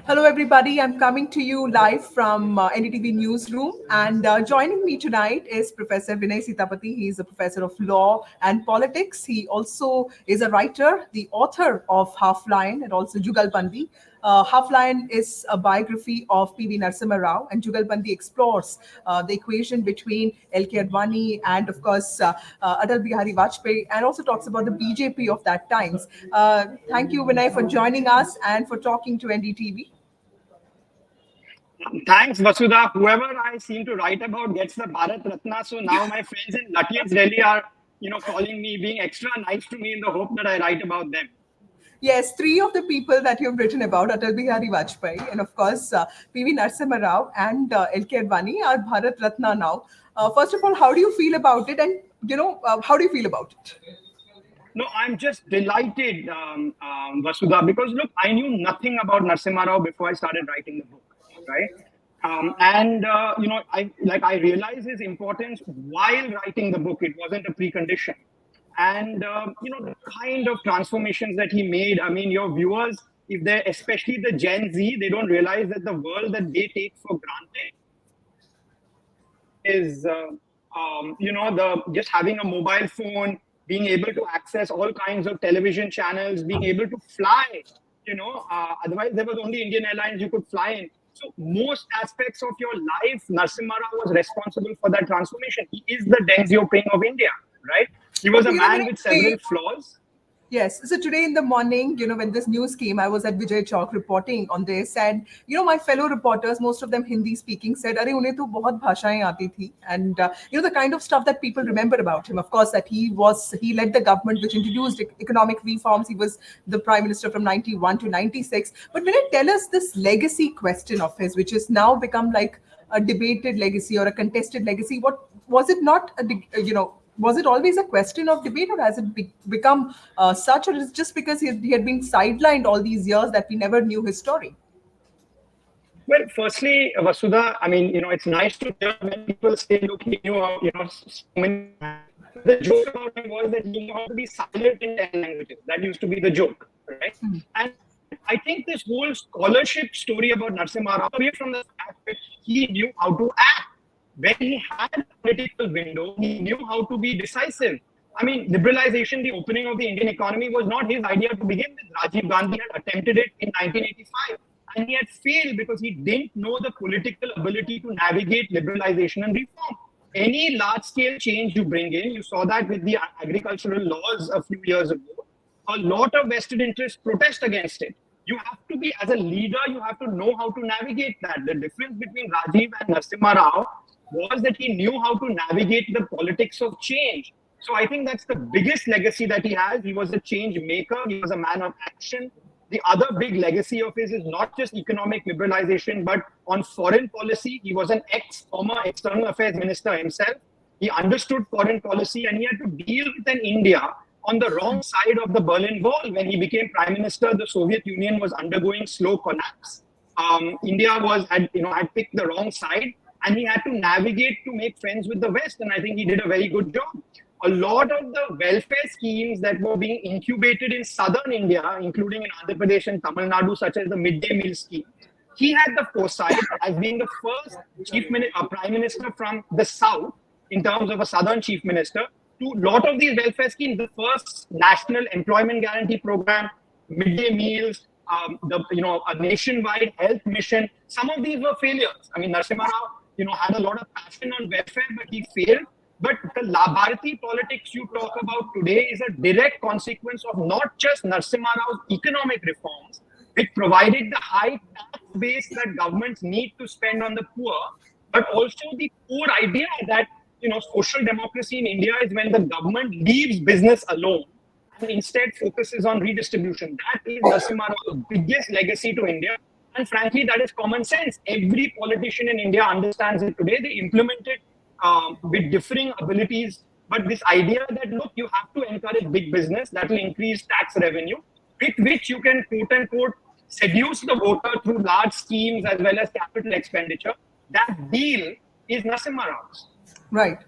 Hello, everybody. I'm coming to you live from NDTV newsroom, and joining me tonight is Professor Vinay Sitapati. He is a professor of law and politics. He also is a writer, the author of Half Lion and also Jugalbandi. Half Lion is a biography of P.V. Narasimha Rao, and Jugalbandi explores the equation between L.K. Advani and, of course, Atal Bihari Vajpayee, and also talks about the BJP of that times. Thank you, Vinay, for joining us and for talking to NDTV. Thanks, Vasudha. Whoever I seem to write about gets the Bharat Ratna. So now my friends in Lutyens Delhi are, calling me, being extra nice to me in the hope that I write about them. Yes, three of the people that you've written about, Atal Bihari Vajpayee, and of course, P.V. Narasimha Rao and L.K. Advani are Bharat Ratna now. First of all, how do you feel about it? And, how do you feel about it? No, I'm just delighted, Vasudha, because look, I knew nothing about Narasimha Rao before I started writing the book, right? I realized his importance while writing the book. It wasn't a precondition. And, the kind of transformations that he made. I mean, your viewers, if they're especially the Gen Z, they don't realize that the world that they take for granted is, just having a mobile phone, being able to access all kinds of television channels, being able to fly, otherwise there was only Indian Airlines you could fly in. So most aspects of your life, Narasimha Rao was responsible for that transformation. He is the Deng Xiaoping of India, right? He was a man with several flaws. Yes. So today in the morning, when this news came, I was at Vijay Chowk reporting on this, and my fellow reporters, most of them Hindi speaking, said, "Arey, unhe to bahut bhashaएं aati thi," and the kind of stuff that people remember about him. Of course, that he led the government which introduced economic reforms. He was the prime minister from 91 to 96. But when it tell us this legacy question of his, which has now become like a debated legacy or a contested legacy, what was it not? Was it always a question of debate, or has it become such, or is it just because he had been sidelined all these years that we never knew his story? Well, firstly, Vasudha, I mean, it's nice to hear when people say, look, he knew, so many. The joke about him was that he knew how to be silent in 10 languages. That used to be the joke, right? And I think this whole scholarship story about Narasimha Rao came from the fact that he knew how to act. When he had a political window, he knew how to be decisive. I mean, liberalization, the opening of the Indian economy was not his idea to begin with. Rajiv Gandhi had attempted it in 1985, and he had failed because he didn't know the political ability to navigate liberalization and reform. Any large-scale change you bring in, you saw that with the agricultural laws a few years ago, a lot of vested interests protest against it. You have to be, as a leader, you have to know how to navigate that. The difference between Rajiv and Narasimha Rao was that he knew how to navigate the politics of change. So I think that's the biggest legacy that he has. He was a change maker. He was a man of action. The other big legacy of his is not just economic liberalization, but on foreign policy. He was an former external affairs minister himself. He understood foreign policy, and he had to deal with an India on the wrong side of the Berlin Wall. When he became prime minister, the Soviet Union was undergoing slow collapse. India had picked the wrong side, and he had to navigate to make friends with the West. And I think he did a very good job. A lot of the welfare schemes that were being incubated in southern India, including in Andhra Pradesh and Tamil Nadu, such as the midday meal scheme, he had the foresight as being the first prime minister from the south, in terms of a southern chief minister, to a lot of these welfare schemes, the first national employment guarantee program, midday meals, a nationwide health mission. Some of these were failures. I mean, Narasimha Rao, had a lot of passion on welfare, but he failed. But the Bharati politics you talk about today is a direct consequence of not just Narasimha Rao's economic reforms, which provided the high tax base that governments need to spend on the poor, but also the core idea that social democracy in India is when the government leaves business alone and instead focuses on redistribution. That is Narasimha Rao's biggest legacy to India. And frankly, that is common sense. Every politician in India understands it today. They implement it with differing abilities. But this idea that, look, you have to encourage big business, that will increase tax revenue, with which you can, quote unquote, seduce the voter through large schemes as well as capital expenditure. That deal is Narasimha Rao's. Right.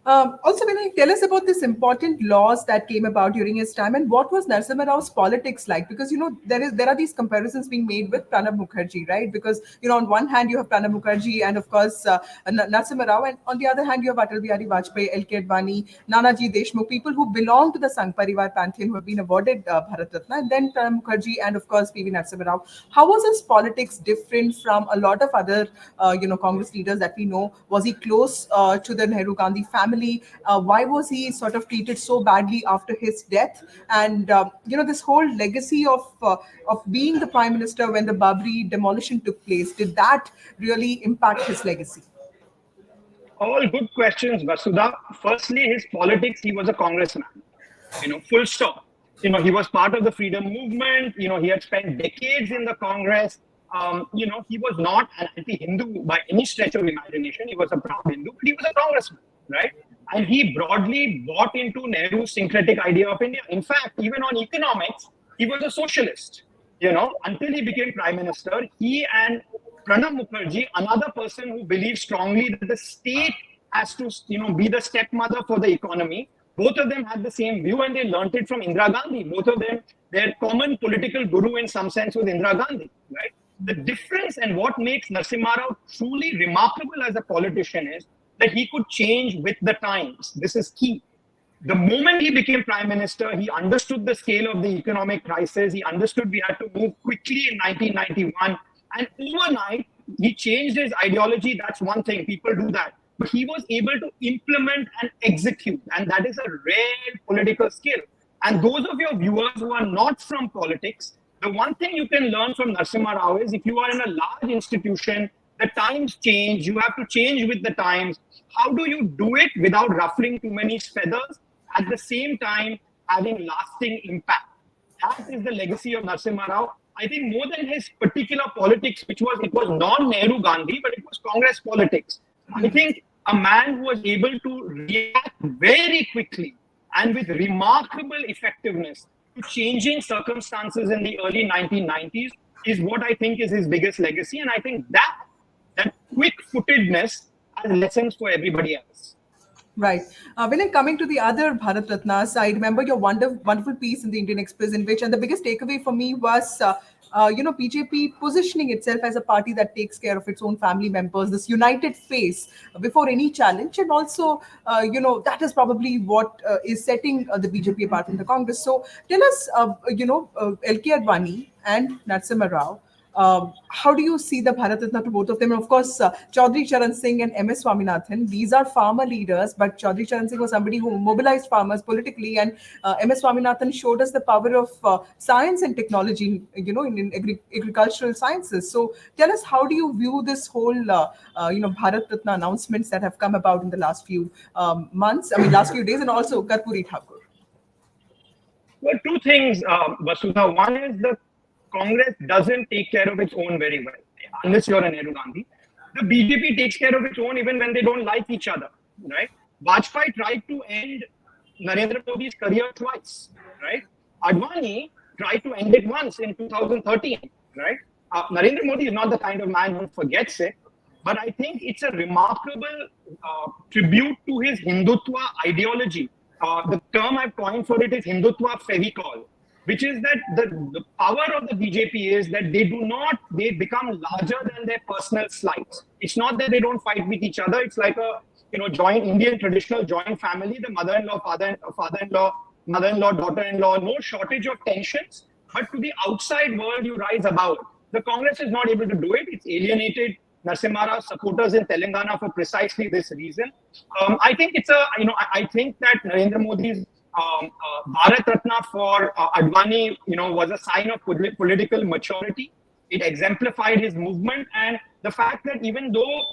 Also, Vinay, tell us about this important laws that came about during his time, and what was Narasimha Rao's politics like? Because there are these comparisons being made with Pranab Mukherjee, right? Because on one hand you have Pranab Mukherjee, and of course Narasimha Rao, and on the other hand you have Atal Bihari Vajpayee, L.K. Advani, Nanaji Deshmukh, people who belong to the Sangh Parivar pantheon who have been awarded Bharat Ratna, and then Pranab Mukherjee, and of course P.V. Narasimha Rao. How was his politics different from a lot of other Congress leaders that we know? Was he close to the Nehru Gandhi family? Why was he sort of treated so badly after his death? And this whole legacy of being the prime minister when the Babri demolition took place, did that really impact his legacy? All good questions, Vasudha. Firstly, his politics, he was a congressman, full stop. He was part of the freedom movement. He had spent decades in the Congress. He was not an anti-Hindu by any stretch of imagination. He was a proud Hindu, but he was a congressman, right? And he broadly bought into Nehru's syncretic idea of India. In fact, even on economics, he was a socialist. Until he became prime minister, he and Pranab Mukherjee, another person who believes strongly that the state has to, be the stepmother for the economy. Both of them had the same view, and they learnt it from Indira Gandhi. Both of them, their common political guru in some sense was Indira Gandhi, right? The difference and what makes Narasimha Rao truly remarkable as a politician is that he could change with the times. This is key. The moment he became prime minister, he understood the scale of the economic crisis. He understood we had to move quickly in 1991. And overnight, he changed his ideology. That's one thing. People do that. But he was able to implement and execute. And that is a rare political skill. And those of your viewers who are not from politics, the one thing you can learn from Narasimha Rao is if you are in a large institution, the times change. You have to change with the times. How do you do it without ruffling too many feathers? At the same time, having lasting impact. That is the legacy of Narasimha Rao. I think more than his particular politics, it was non-Nehru Gandhi, but it was Congress politics. I think a man who was able to react very quickly and with remarkable effectiveness to changing circumstances in the early 1990s is what I think is his biggest legacy. And I think that quick-footedness has lessons for everybody else. Right. When I'm coming to the other Bharat Ratnas, I remember your wonderful piece in the Indian Express, in which, and the biggest takeaway for me was, BJP positioning itself as a party that takes care of its own family members, this united face before any challenge. And also, that is probably what is setting the BJP apart from the Congress. So tell us, L.K. Advani and Narasimha Rao, how do you see the Bharat Ratna to both of them? And of course, Chaudhry Charan Singh and M.S. Swaminathan, these are farmer leaders, but Chaudhry Charan Singh was somebody who mobilized farmers politically, and M.S. Swaminathan showed us the power of science and technology, in agricultural sciences. So tell us, how do you view this whole, Bharat Ratna announcements that have come about in the last few months, last few days, and also Karpuri Thakur? Well, two things, Vasudha. One is the Congress doesn't take care of its own very well, unless you're a Nehru Gandhi. The BJP takes care of its own even when they don't like each other, right? Vajpayee tried to end Narendra Modi's career twice, right? Advani tried to end it once in 2013, right? Narendra Modi is not the kind of man who forgets it, but I think it's a remarkable tribute to his Hindutva ideology. The term I've coined for it is Hindutva Fevicol, which is that the power of the BJP is that they become larger than their personal slights. It's not that they don't fight with each other. It's like a, joint Indian traditional joint family, the mother-in-law, father-in-law, mother-in-law, daughter-in-law, no shortage of tensions. But to the outside world, you rise above. The Congress is not able to do it. It's alienated Narasimha Rao supporters in Telangana for precisely this reason. I think I think that Narendra Modi's Bharat Ratna for Advani, was a sign of political maturity. It exemplified his movement, and the fact that even though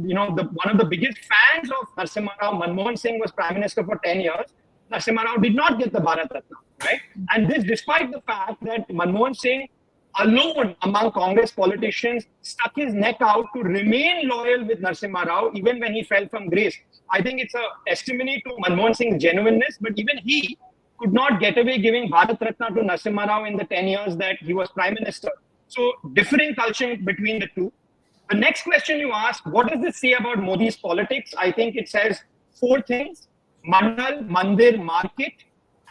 one of the biggest fans of Narasimha Rao, Manmohan Singh, was prime minister for 10 years, Narasimha Rao did not get the Bharat Ratna, right? And this despite the fact that Manmohan Singh alone among Congress politicians stuck his neck out to remain loyal with Narasimha Rao even when he fell from grace. I think it's a testimony to Manmohan Singh's genuineness, but even he could not get away giving Bharat Ratna to Narasimha Rao in the 10 years that he was prime minister. So differing culture between the two. The next question you asked, what does this say about Modi's politics? I think it says four things. Mandal, Mandir, Market,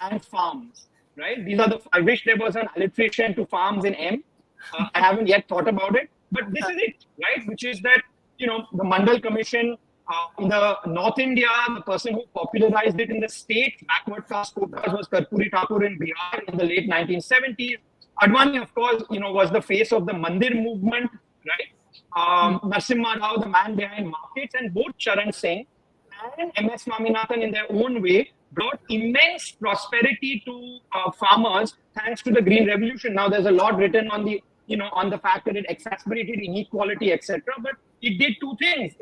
and Farms. Right? These are the. I wish there was an alliteration to farms in M. I haven't yet thought about it, but this is it, right? Which is that the Mandal Commission in the North India, the person who popularized it in the state backward caste quotas was Karpuri Thakur in Bihar in the late 1970s. Advani, of course, was the face of the Mandir movement, right? Narasimha Rao, the man behind markets, and both Charan Singh and MS Swaminathan in their own way brought immense prosperity to farmers thanks to the Green Revolution. Now, there's a lot written on the on the fact that it exacerbated inequality, etc. But it did two things.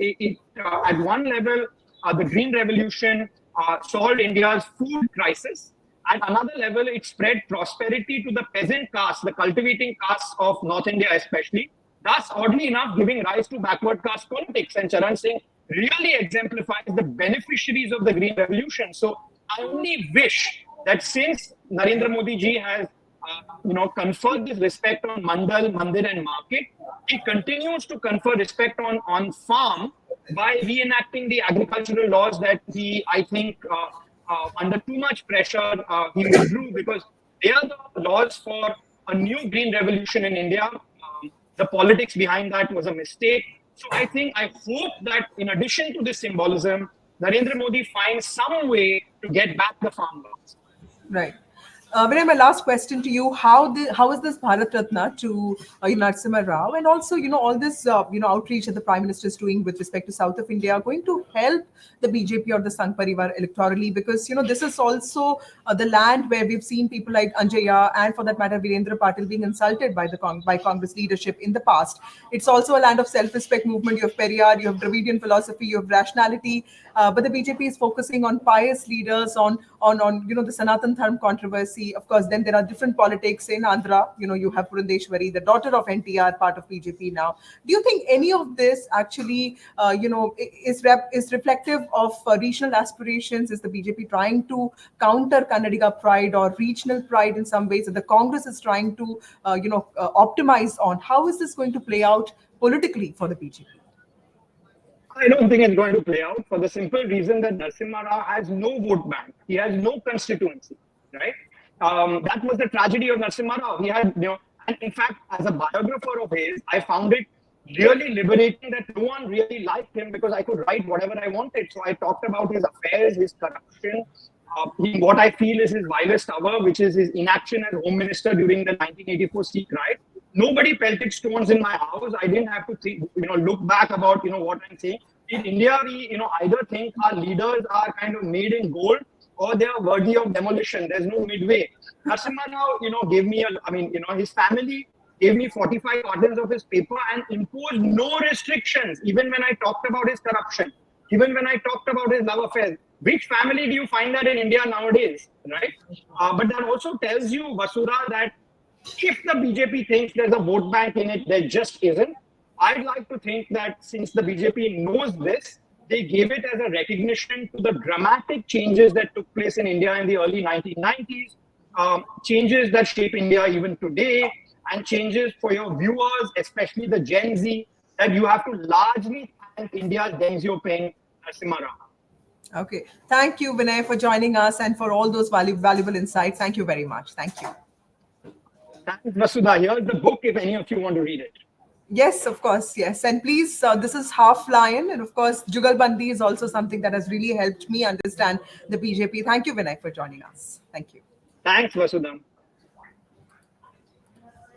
At one level, the Green Revolution solved India's food crisis. At another level, it spread prosperity to the peasant caste, the cultivating castes of North India especially, thus, oddly enough, giving rise to backward caste politics. And Charan Singh really exemplifies the beneficiaries of the Green Revolution. So I only wish that since Narendra Modi ji has conferred this respect on Mandal, Mandir and Market, he continues to confer respect on farm by reenacting the agricultural laws that he, I think, under too much pressure, he withdrew, because they are the laws for a new green revolution in India. The politics behind that was a mistake. So I hope that in addition to this symbolism, Narendra Modi finds some way to get back the farm laws. Right. Vinay, my last question to you: how is this Bharat Ratna to Narasimha Rao, and also all this outreach that the Prime Minister is doing with respect to South of India going to help the BJP or the Sangh Parivar electorally? Because this is also the land where we've seen people like Anjaya and, for that matter, Virendra Patil being insulted by by Congress leadership in the past. It's also a land of self-respect movement. You have Periyar, you have Dravidian philosophy, you have rationality, but the BJP is focusing on pious leaders, on the Sanatan Dharma controversy. Of course, then there are different politics in Andhra. You have Purandeshwari, the daughter of NTR, part of BJP now. Do you think any of this actually, is reflective of regional aspirations? Is the BJP trying to counter Kannadiga pride or regional pride in some ways that the Congress is trying to, optimize on? How is this going to play out politically for the BJP? I don't think it's going to play out, for the simple reason that Narasimha Rao has no vote bank. He has no constituency, right? That was the tragedy of Narasimha Rao. He had, and in fact, as a biographer of his, I found it really liberating that no one really liked him, because I could write whatever I wanted. So I talked about his affairs, his corruption, what I feel is his vilest hour, which is his inaction as Home Minister during the 1984 Sikh riot. Nobody pelted stones in my house. I didn't have to think, look back about, what I'm saying. In India, we, either think our leaders are kind of made in gold, or they are worthy of demolition. There's no midway. Narasimha Rao, gave me his family gave me 45 cartons of his paper and imposed no restrictions, even when I talked about his corruption, even when I talked about his love affairs. Which family do you find that in India nowadays, right? But that also tells you, Vasudha, that if the BJP thinks there's a vote bank in it, there just isn't. I'd like to think that since the BJP knows this, they gave it as a recognition to the dramatic changes that took place in India in the early 1990s, changes that shape India even today, and changes for your viewers, especially the Gen Z, that you have to largely thank India's Deng Xiaoping, Narasimha Rao. Okay. Thank you, Vinay, for joining us and for all those valuable insights. Thank you very much. Thank you. Thanks, Vasudha. Here's the book if any of you want to read it. Yes, of course. Yes. And please, this is Half Lion. And of course, Jugalbandi is also something that has really helped me understand the BJP. Thank you, Vinay, for joining us. Thank you. Thanks, Vasudha.